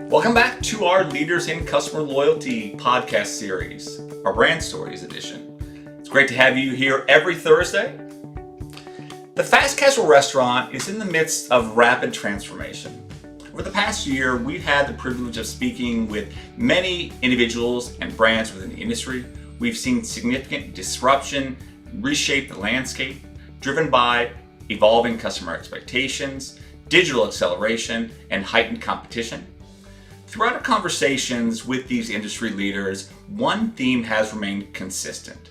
Welcome back to our Leaders in Customer Loyalty podcast series, our Brand Stories edition. It's great to have you here every Thursday. The fast casual restaurant is in the midst of rapid transformation. Over the past year, we've had the privilege of speaking with many individuals and brands within the industry. We've seen significant disruption reshape the landscape, driven by evolving customer expectations, digital acceleration, and heightened competition. Throughout our conversations with these industry leaders, one theme has remained consistent.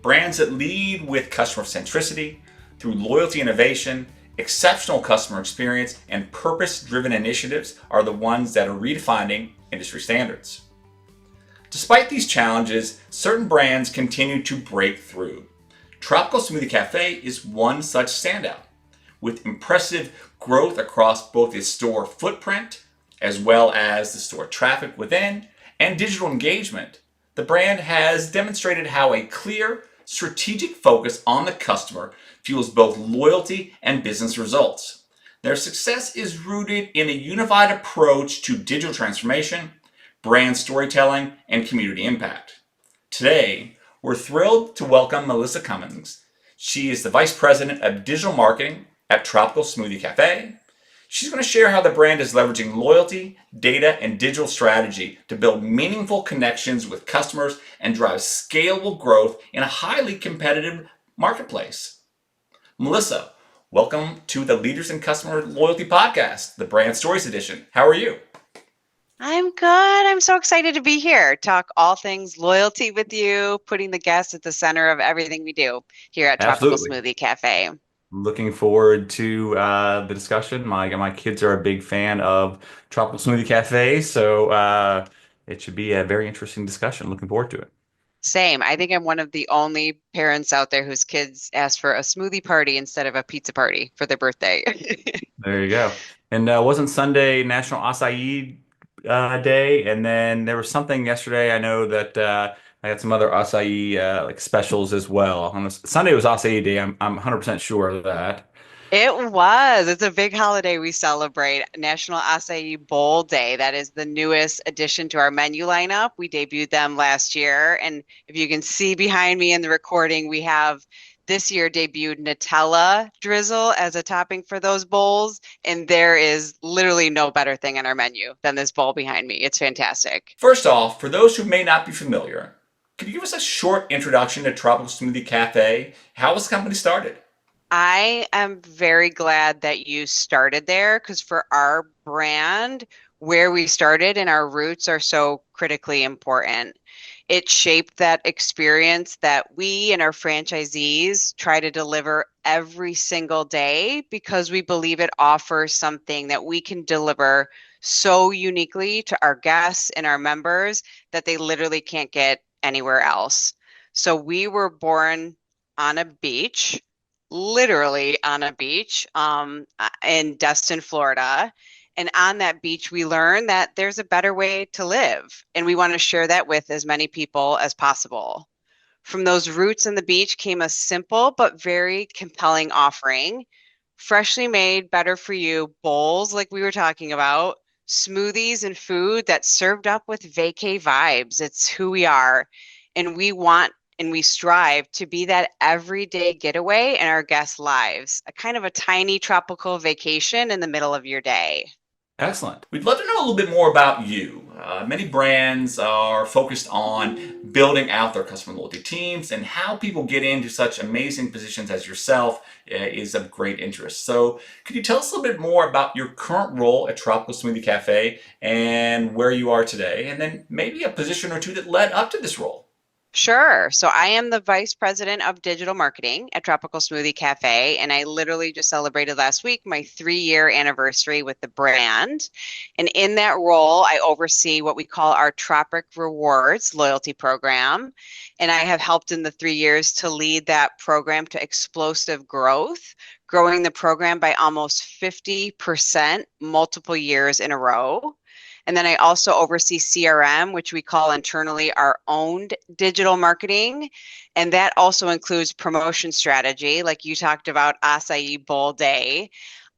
Brands that lead with customer centricity through loyalty innovation, exceptional customer experience, and purpose-driven initiatives are the ones that are redefining industry standards. Despite these challenges, certain brands continue to break through. Tropical Smoothie Cafe is one such standout, with impressive growth across both its store footprint as well as the store traffic within and digital engagement. The brand has demonstrated how a clear, strategic focus on the customer fuels both loyalty and business results. Their success is rooted in a unified approach to digital transformation, brand storytelling, and community impact. Today, we're thrilled to welcome Melissa Cummings. She is the Vice President of Digital Marketing at Tropical Smoothie Cafe. She's going to share how the brand is leveraging loyalty, data, and digital strategy to build meaningful connections with customers and drive scalable growth in a highly competitive marketplace. Melissa, welcome to the Leaders in Customer Loyalty podcast, the Brand Stories edition. How are you? I'm good. I'm so excited to be here. Talk all things loyalty with you, putting the guest at the center of everything we do here at Tropical Absolutely. Smoothie Cafe. Looking forward to the discussion. My kids are a big fan of Tropical Smoothie Cafe, so it should be a very interesting discussion. Looking forward to it. Same. I think I'm one of the only parents out there whose kids ask for a smoothie party instead of a pizza party for their birthday. There you go. And wasn't Sunday National Acai Day? And then there was something yesterday. I know that I had some other acai like specials as well. Sunday was Acai Day. I'm 100% sure of that. It was. It's a big holiday we celebrate, National Acai Bowl Day. That is the newest addition to our menu lineup. We debuted them last year. And if you can see behind me in the recording, we have this year debuted Nutella drizzle as a topping for those bowls. And there is literally no better thing on our menu than this bowl behind me. It's fantastic. First off, for those who may not be familiar, could you give us a short introduction to Tropical Smoothie Cafe? How was the company started? I am very glad that you started there because for our brand, where we started and our roots are so critically important. It shaped that experience that we and our franchisees try to deliver every single day because we believe it offers something that we can deliver so uniquely to our guests and our members that they literally can't get anywhere else. So we were born on a beach, literally on a beach in Destin, Florida. And on that beach, we learned that there's a better way to live. And we want to share that with as many people as possible. From those roots on the beach came a simple but very compelling offering. Freshly made, better for you bowls like we were talking about, smoothies and food that's served up with vacay vibes. It's who we are. And we want and we strive to be that everyday getaway in our guests' lives, a kind of a tiny tropical vacation in the middle of your day. Excellent. We'd love to know a little bit more about you. Many brands are focused on building out their customer loyalty teams, and how people get into such amazing positions as yourself is of great interest. So could you tell us a little bit more about your current role at Tropical Smoothie Cafe and where you are today, and then maybe a position or two that led up to this role? Sure. So I am the Vice President of Digital Marketing at Tropical Smoothie Cafe, and I literally just celebrated last week my 3-year anniversary with the brand. And in that role, I oversee what we call our Tropic Rewards loyalty program. And I have helped in the 3 years to lead that program to explosive growth, growing the program by almost 50% multiple years in a row. And then I also oversee CRM, which we call internally our owned digital marketing. And that also includes promotion strategy, like you talked about Acai Bowl Day.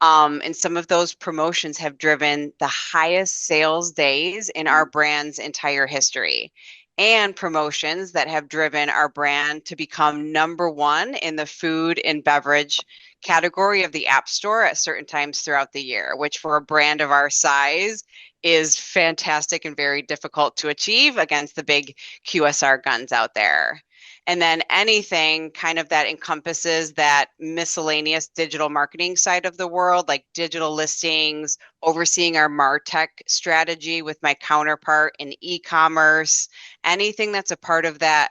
And some of those promotions have driven the highest sales days in our brand's entire history, and promotions that have driven our brand to become number one in the food and beverage category of the App Store at certain times throughout the year, which for a brand of our size is fantastic and very difficult to achieve against the big QSR guns out there. And then anything kind of that encompasses that miscellaneous digital marketing side of the world, like digital listings, overseeing our MarTech strategy with my counterpart in e-commerce, anything that's a part of that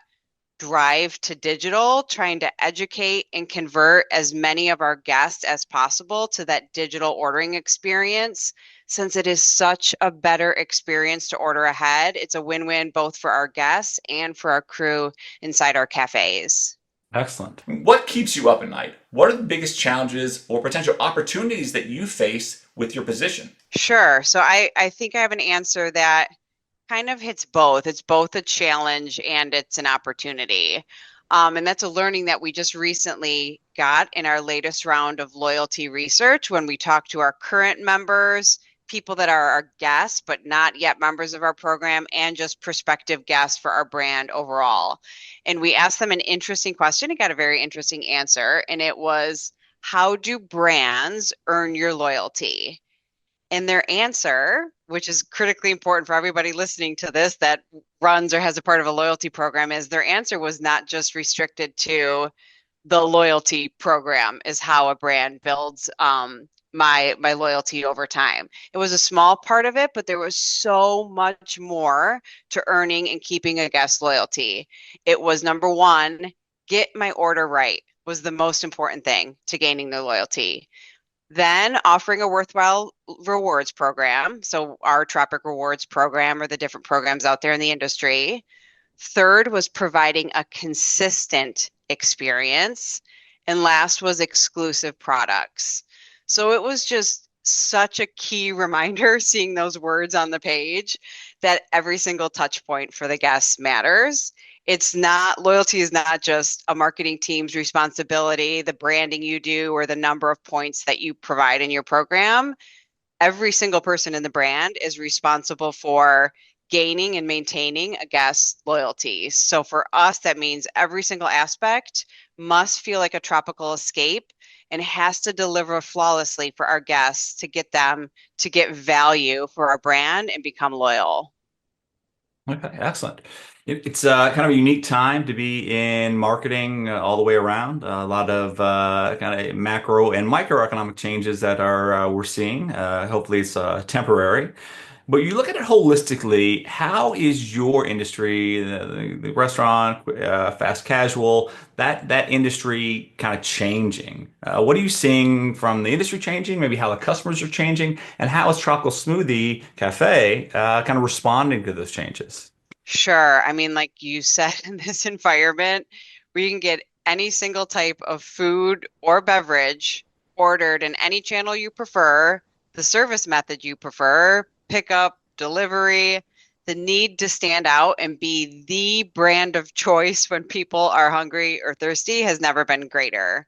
drive to digital, trying to educate and convert as many of our guests as possible to that digital ordering experience. Since it is such a better experience to order ahead, it's a win-win both for our guests and for our crew inside our cafes. Excellent. What keeps you up at night? What are the biggest challenges or potential opportunities that you face with your position? Sure. So I think I have an answer that kind of hits both. It's both a challenge and it's an opportunity. And that's a learning that we just recently got in our latest round of loyalty research when we talked to our current members, people that are our guests, but not yet members of our program, and just prospective guests for our brand overall. And we asked them an interesting question and got a very interesting answer. And it was, how do brands earn your loyalty? And their answer, which is critically important for everybody listening to this that runs or has a part of a loyalty program, is their answer was not just restricted to the loyalty program is how a brand builds my loyalty over time. It was a small part of it, but there was so much more to earning and keeping a guest loyalty. It was number one, get my order right was the most important thing to gaining their loyalty. Then offering a worthwhile rewards program. So our Tropic Rewards program or the different programs out there in the industry. Third was providing a consistent experience. And last was exclusive products. So it was just such a key reminder seeing those words on the page that every single touch point for the guests matters. It's not, loyalty is not just a marketing team's responsibility, the branding you do, or the number of points that you provide in your program. Every single person in the brand is responsible for gaining and maintaining a guest's loyalty. So for us, that means every single aspect must feel like a tropical escape and has to deliver flawlessly for our guests to get them to get value for our brand and become loyal. Okay, excellent. It's kind of a unique time to be in marketing all the way around. A lot of kind of macro and microeconomic changes that are we're seeing. Hopefully, it's temporary. But you look at it holistically, how is your industry, the restaurant, fast casual, that industry kind of changing? What are you seeing from the industry changing? Maybe how the customers are changing, and how is Tropical Smoothie Cafe kind of responding to those changes? Sure. I mean, like you said, in this environment where you can get any single type of food or beverage ordered in any channel you prefer, the service method you prefer, pickup, delivery, the need to stand out and be the brand of choice when people are hungry or thirsty has never been greater.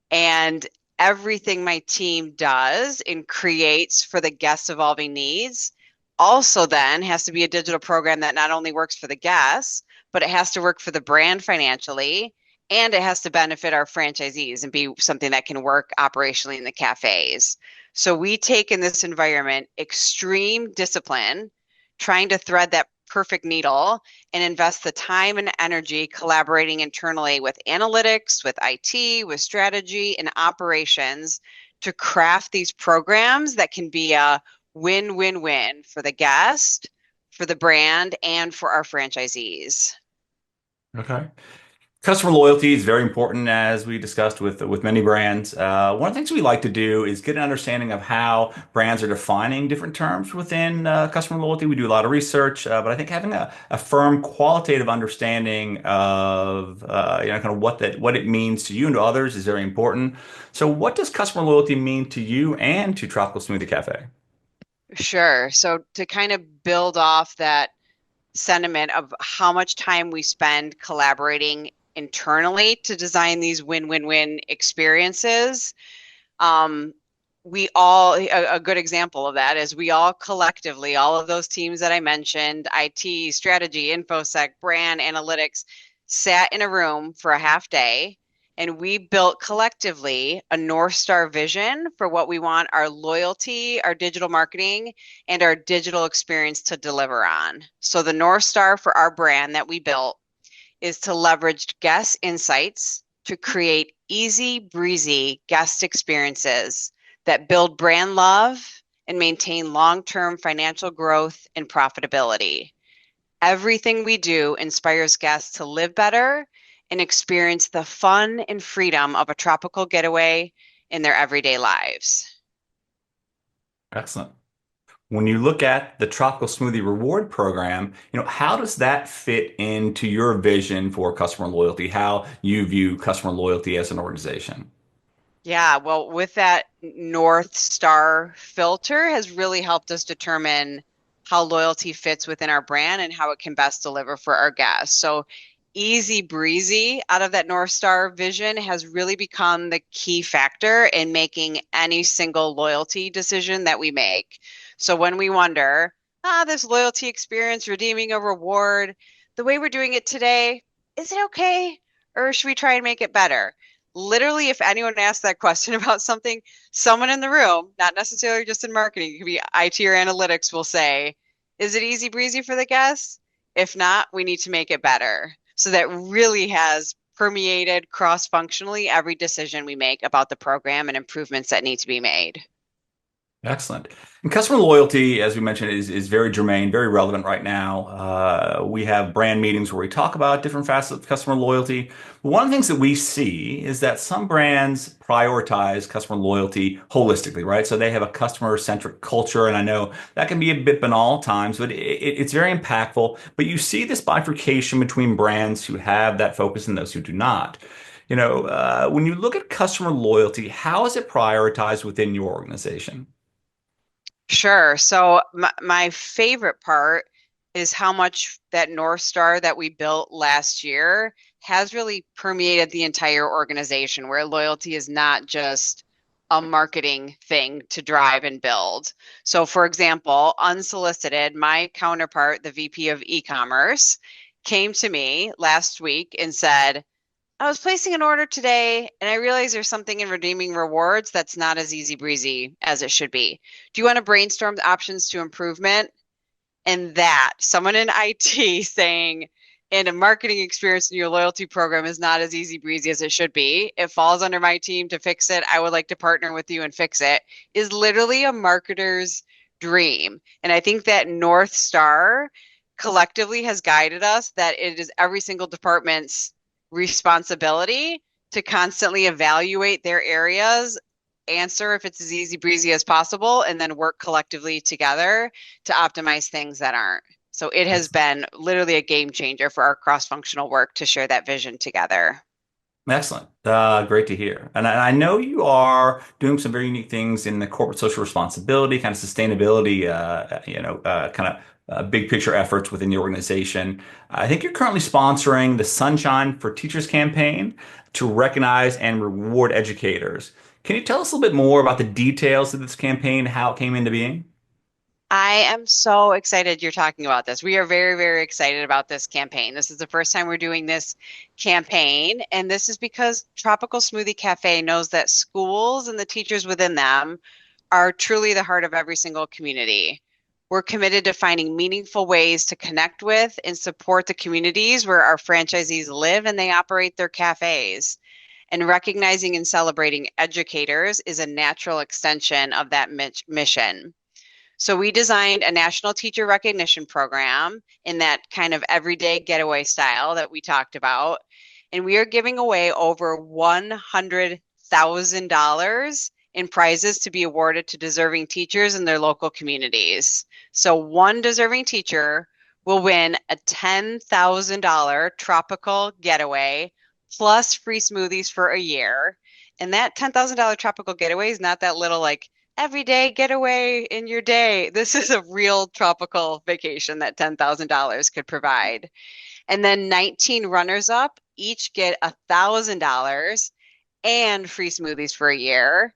And everything my team does and creates for the guests' evolving needs also then has to be a digital program that not only works for the guests, but it has to work for the brand financially, and it has to benefit our franchisees and be something that can work operationally in the cafes. So we take in this environment extreme discipline, trying to thread that perfect needle and invest the time and energy collaborating internally with analytics, with IT, with strategy and operations to craft these programs that can be a win-win-win for the guest, for the brand, and for our franchisees. Okay. Customer loyalty is very important, as we discussed with many brands. One of the things we like to do is get an understanding of how brands are defining different terms within customer loyalty. We do a lot of research, but I think having a firm qualitative understanding of kind of what it means to you and to others is very important. So, what does customer loyalty mean to you and to Tropical Smoothie Cafe? Sure. So to kind of build off that sentiment of how much time we spend collaborating internally to design these win-win-win experiences, um, a good example of that is we all collectively, all of those teams that I mentioned, IT, strategy, infosec, brand, analytics, sat in a room for a half day and we built collectively a North Star vision for what we want our loyalty, our digital marketing, and our digital experience to deliver on. So the North Star for our brand that we built is to leverage guest insights to create easy breezy guest experiences that build brand love and maintain long-term financial growth and profitability. Everything we do inspires guests to live better and experience the fun and freedom of a tropical getaway in their everyday lives. Excellent. When you look at the Tropical Smoothie Reward program, how does that fit into your vision for customer loyalty, how you view customer loyalty as an organization? Yeah, well, with that North Star filter has really helped us determine how loyalty fits within our brand and how it can best deliver for our guests. So easy breezy out of that North Star vision has really become the key factor in making any single loyalty decision that we make. So when we wonder, this loyalty experience, redeeming a reward, the way we're doing it today, is it okay? Or should we try and make it better? Literally, if anyone asks that question about something, someone in the room, not necessarily just in marketing, it could be IT or analytics, will say, is it easy breezy for the guests? If not, we need to make it better. So that really has permeated cross-functionally every decision we make about the program and improvements that need to be made. Excellent. And customer loyalty, as we mentioned, is very germane, very relevant right now. We have brand meetings where we talk about different facets of customer loyalty. One of the things that we see is that some brands prioritize customer loyalty holistically, right? So they have a customer-centric culture, and I know that can be a bit banal at times, but it's very impactful. But you see this bifurcation between brands who have that focus and those who do not. When you look at customer loyalty, how is it prioritized within your organization? Sure. So my favorite part is how much that North Star that we built last year has really permeated the entire organization, where loyalty is not just a marketing thing to drive and build. So, for example, unsolicited, my counterpart, the VP of e-commerce, came to me last week and said, I was placing an order today and I realized there's something in redeeming rewards that's not as easy breezy as it should be. Do you want to brainstorm the options to improvement? And that someone in IT saying, and a marketing experience in your loyalty program is not as easy breezy as it should be. It falls under my team to fix it. I would like to partner with you and fix it, is literally a marketer's dream. And I think that North Star collectively has guided us that it is every single department's responsibility to constantly evaluate their areas, answer if it's as easy breezy as possible, and then work collectively together to optimize things that aren't. So it has been literally a game changer for our cross-functional work to share that vision together. Excellent. Great to hear. And I know you are doing some very unique things in the corporate social responsibility, kind of sustainability, kind of big picture efforts within the organization. I think you're currently sponsoring the Sunshine for Teachers campaign to recognize and reward educators. Can you tell us a little bit more about the details of this campaign, how it came into being? I am so excited you're talking about this. We are very, very excited about this campaign. This is the first time we're doing this campaign, and this is because Tropical Smoothie Cafe knows that schools and the teachers within them are truly the heart of every single community. We're committed to finding meaningful ways to connect with and support the communities where our franchisees live and they operate their cafes. And recognizing and celebrating educators is a natural extension of that mission. So we designed a national teacher recognition program in that kind of everyday getaway style that we talked about. And we are giving away over $100,000 in prizes to be awarded to deserving teachers in their local communities. So one deserving teacher will win a $10,000 tropical getaway plus free smoothies for a year. And that $10,000 tropical getaway is not that little like everyday getaway in your day. This is a real tropical vacation that $10,000 could provide. And then 19 runners up each get $1,000 and free smoothies for a year.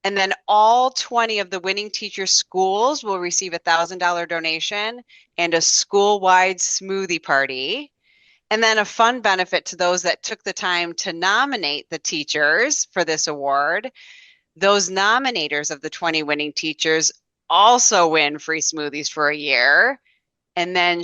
And then all 20 of the winning teacher schools will receive a $1,000 donation and a school-wide smoothie party. And then a fun benefit to those that took the time to nominate the teachers for this award. Those nominators of the 20 winning teachers also win free smoothies for a year. And then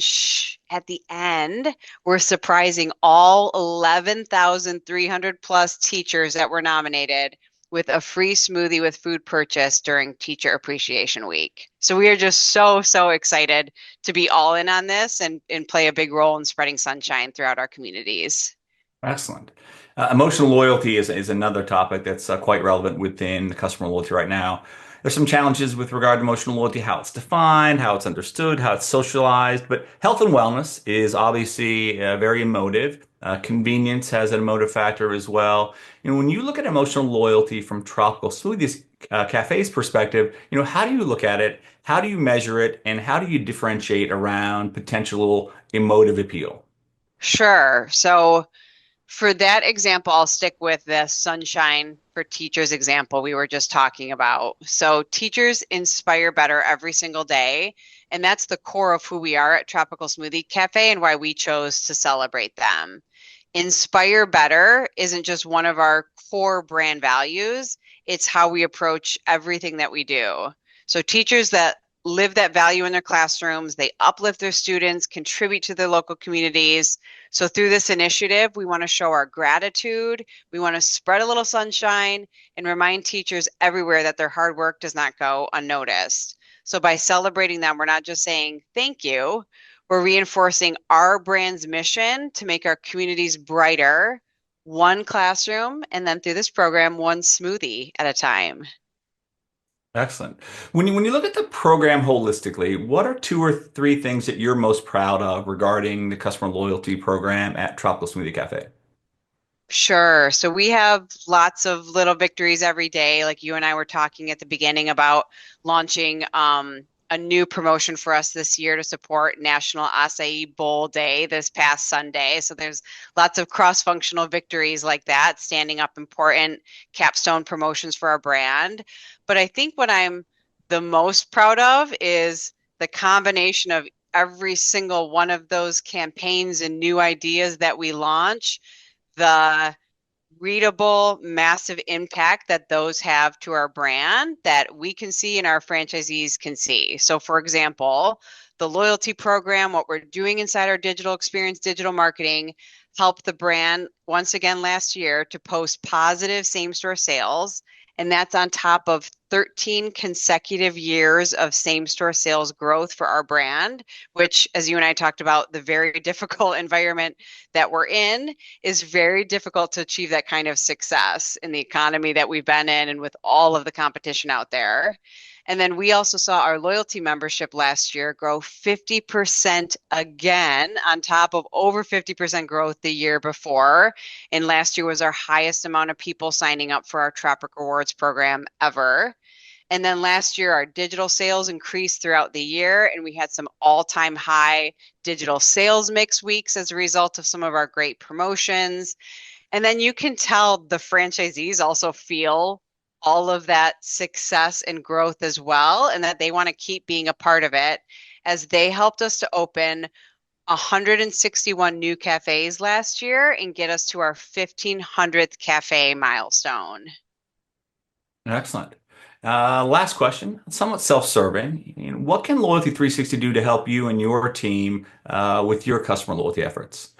at the end, we're surprising all 11,300 plus teachers that were nominated with a free smoothie with food purchase during Teacher Appreciation Week. So we are just so excited to be all in on this and play a big role in spreading sunshine throughout our communities. Excellent. Emotional loyalty is another topic that's quite relevant within customer loyalty right now. There's some challenges with regard to emotional loyalty, how it's defined, how it's understood, how it's socialized. But health and wellness is obviously very emotive. Convenience has an emotive factor as well. When you look at emotional loyalty from Tropical Smoothies Cafe's perspective, how do you look at it? How do you measure it? And how do you differentiate around potential emotive appeal? Sure. So for that example, I'll stick with the sunshine for teachers example we were just talking about. So teachers inspire better every single day, and that's the core of who we are at Tropical Smoothie Cafe and why we chose to celebrate them. Inspire better isn't just one of our core brand values, it's how we approach everything that we do. So teachers that live that value in their classrooms, they uplift their students, contribute to their local communities. So through this initiative, we want to show our gratitude. We want to spread a little sunshine and remind teachers everywhere that their hard work does not go unnoticed. So by celebrating them, we're not just saying thank you, we're reinforcing our brand's mission to make our communities brighter, one classroom, and then through this program, one smoothie at a time. Excellent. When you look at the program holistically, what are two or three things that you're most proud of regarding the customer loyalty program at Tropical Smoothie Cafe? Sure. So we have lots of little victories every day. Like you and I were talking at the beginning about launching a new promotion for us this year to support National Acai Bowl Day this past Sunday. So there's lots of cross-functional victories like that, standing up important capstone promotions for our brand. But I think what I'm the most proud of is the combination of every single one of those campaigns and new ideas that we launch, the readable, massive impact that those have to our brand that we can see and our franchisees can see. So, for example, the loyalty program, what we're doing inside our digital experience, digital marketing, helped the brand once again last year to post positive same store sales. And that's on top of 13 consecutive years of same store sales growth for our brand, which, as you and I talked about, the very difficult environment that we're in is very difficult to achieve that kind of success in the economy that we've been in and with all of the competition out there. And then we also saw our loyalty membership last year grow 50% again, on top of over 50% growth the year before. And last year was our highest amount of people signing up for our Tropic Rewards program ever. And then last year, our digital sales increased throughout the year, and we had some all-time high digital sales mix weeks as a result of some of our great promotions. And then you can tell the franchisees also feel all of that success and growth as well, and that they want to keep being a part of it, as they helped us to open 161 new cafes last year and get us to our 1,500th cafe milestone. Excellent. Last question, somewhat self-serving. What can Loyalty 360 do to help you and your team with your customer loyalty efforts?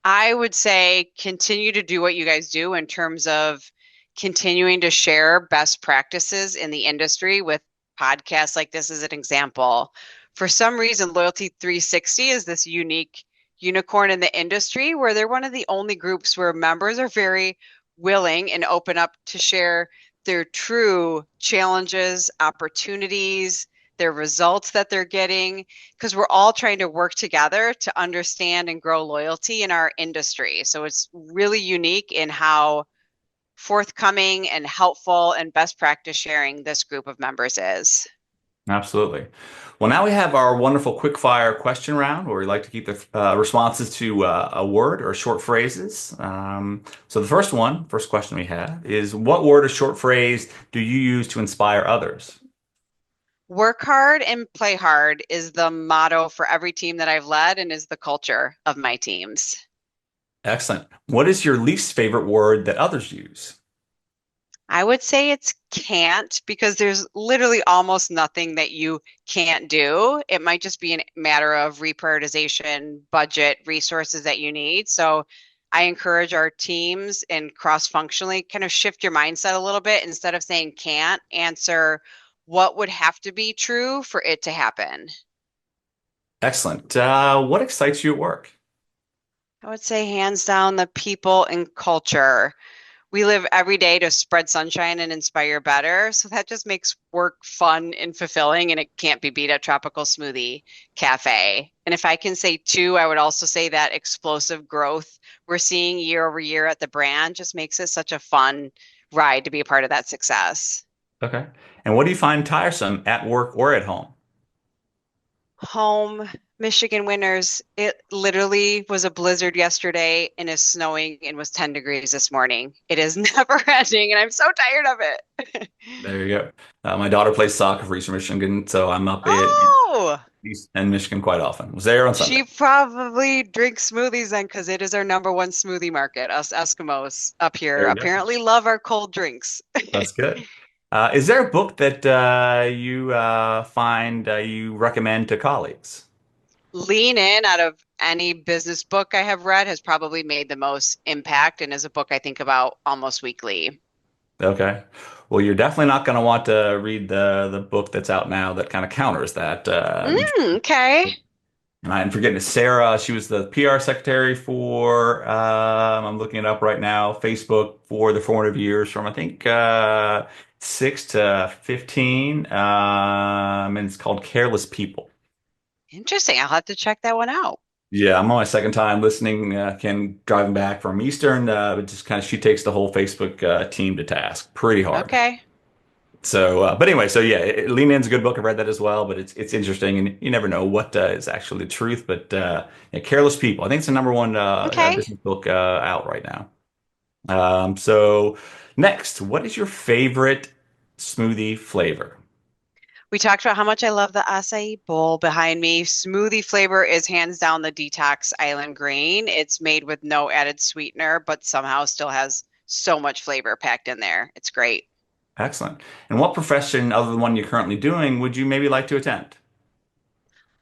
I would say continue to do what you guys do in terms of continuing to share best practices in the industry with podcasts like this as an example. For some reason, Loyalty 360 is this unique unicorn in the industry where they're one of the only groups where members are very willing and open up to share their true challenges, opportunities, their results that they're getting, because we're all trying to work together to understand and grow loyalty in our industry. So it's really unique in how forthcoming and helpful and best practice sharing this group of members is. Absolutely. Well, now we have our wonderful quick fire question round where we like to keep the responses to a word or short phrases. So the first question we have is what word or short phrase do you use to inspire others? Work hard and play hard is the motto for every team that I've led and is the culture of my teams. Excellent. What is your least favorite word that others use? I would say it's can't because there's literally almost nothing that you can't do. It might just be a matter of reprioritization, budget, resources that you need. So I encourage our teams and cross-functionally kind of shift your mindset a little bit. Instead of saying can't, answer what would have to be true for it to happen. Excellent. What excites you at work? I would say hands down the people and culture. We live every day to spread sunshine and inspire better. So that just makes work fun and fulfilling, and it can't be beat at Tropical Smoothie Cafe. And if I can say two, I would also say that explosive growth we're seeing year over year at the brand just makes it such a fun ride to be a part of that success. Okay. And what do you find tiresome at work or at home? Home, Michigan winters. It literally was a blizzard yesterday and is snowing and was 10 degrees this morning. It is never ending, and I'm so tired of it. There you go. My daughter plays soccer for Eastern Michigan, so I'm up in Oh, East and Michigan quite often. Was there on Sunday. she probably drinks smoothies then because it is our number one smoothie market. Us Eskimos up here There you go. apparently love our cold drinks. That's good. Is there a book that you find you recommend to colleagues? Lean In out of any business book I have read has probably made the most impact and is a book I think about almost weekly. Okay. Well, you're definitely not going to want to read the book that's out now that kind of counters that. Okay. And I'm forgetting it. Sarah, she was the PR secretary for, I'm looking it up right now, Facebook for the formative years from, I think, 6 to 15. And it's called Careless People. Interesting. I'll have to check that one out. Yeah, I'm on my second time listening, driving back from Eastern. But just kind of, she takes the whole Facebook team to task pretty hard. Okay. So, but anyway, so yeah, Lean In's a good book. I've read that as well, but it's interesting, and you never know what is actually the truth. But yeah, Careless People, I think it's the number one Okay. business book out right now. So next, what is your favorite smoothie flavor? We talked about how much I love the acai bowl behind me. Smoothie flavor is hands down the Detox Island Green. It's made with no added sweetener, but somehow still has so much flavor packed in there. It's great. Excellent. And what profession, other than the one you're currently doing, would you maybe like to attempt?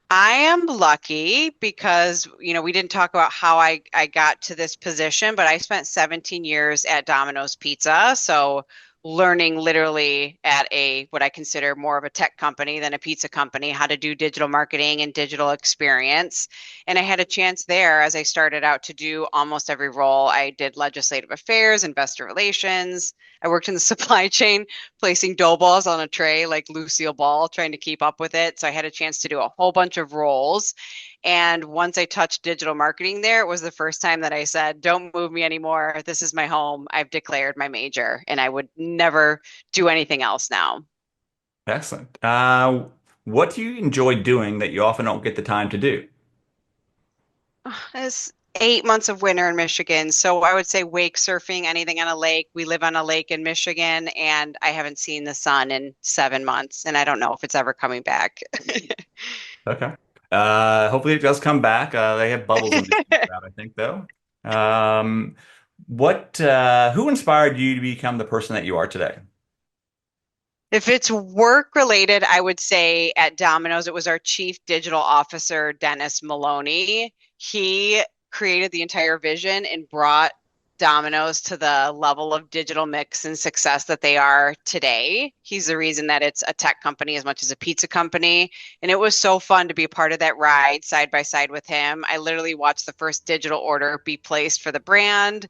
I am lucky because, we didn't talk about how I got to this position, but I spent 17 years at Domino's Pizza. So learning literally at what I consider more of a tech company than a pizza company, how to do digital marketing and digital experience. And I had a chance there as I started out to do almost every role. I did legislative affairs, investor relations. I worked in the supply chain, placing dough balls on a tray like Lucille Ball, trying to keep up with it. So I had a chance to do a whole bunch of roles. And once I touched digital marketing there, it was the first time that I said, don't move me anymore. This is my home. I've declared my major, and I would never do anything else now. Excellent. What do you enjoy doing that you often don't get the time to do? It's 8 months of winter in Michigan. So I would say wake surfing, anything on a lake. We live on a lake in Michigan, and I haven't seen the sun in 7 months, and I don't know if it's ever coming back. Okay. Hopefully it does come back. They have bubbles in Michigan for that, I think, though. Um, who inspired you to become the person that you are today? If it's work related, I would say at Domino's, it was our chief digital officer, Dennis Maloney. He created the entire vision and brought Domino's to the level of digital mix and success that they are today. He's the reason that it's a tech company as much as a pizza company. And it was so fun to be a part of that ride side by side with him. I literally watched the first digital order be placed for the brand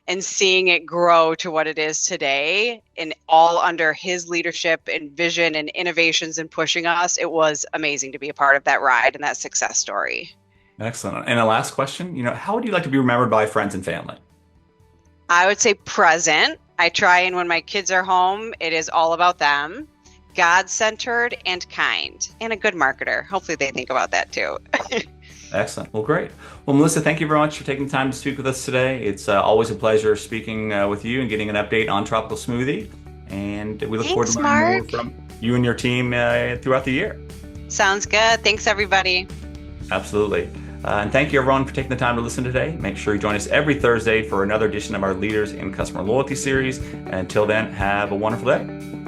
and seeing it grow to what it is today and all under his leadership and vision and innovations and pushing us. It was amazing to be a part of that ride and that success story. Excellent. And a last question, how would you like to be remembered by friends and family? I would say present. I try, and when my kids are home, it is all about them. God-centered and kind, and a good marketer. Hopefully they think about that too. Excellent. Well, great. Well, Melissa, thank you very much for taking the time to speak with us today. It's always a pleasure speaking with you and getting an update on Tropical Smoothie. And we look forward to learning more from you and your team throughout the year. Sounds good. Thanks, everybody. Absolutely. And thank you, everyone, for taking the time to listen today. Make sure you join us every Thursday for another edition of our Leaders in Customer Loyalty series. And until then, have a wonderful day.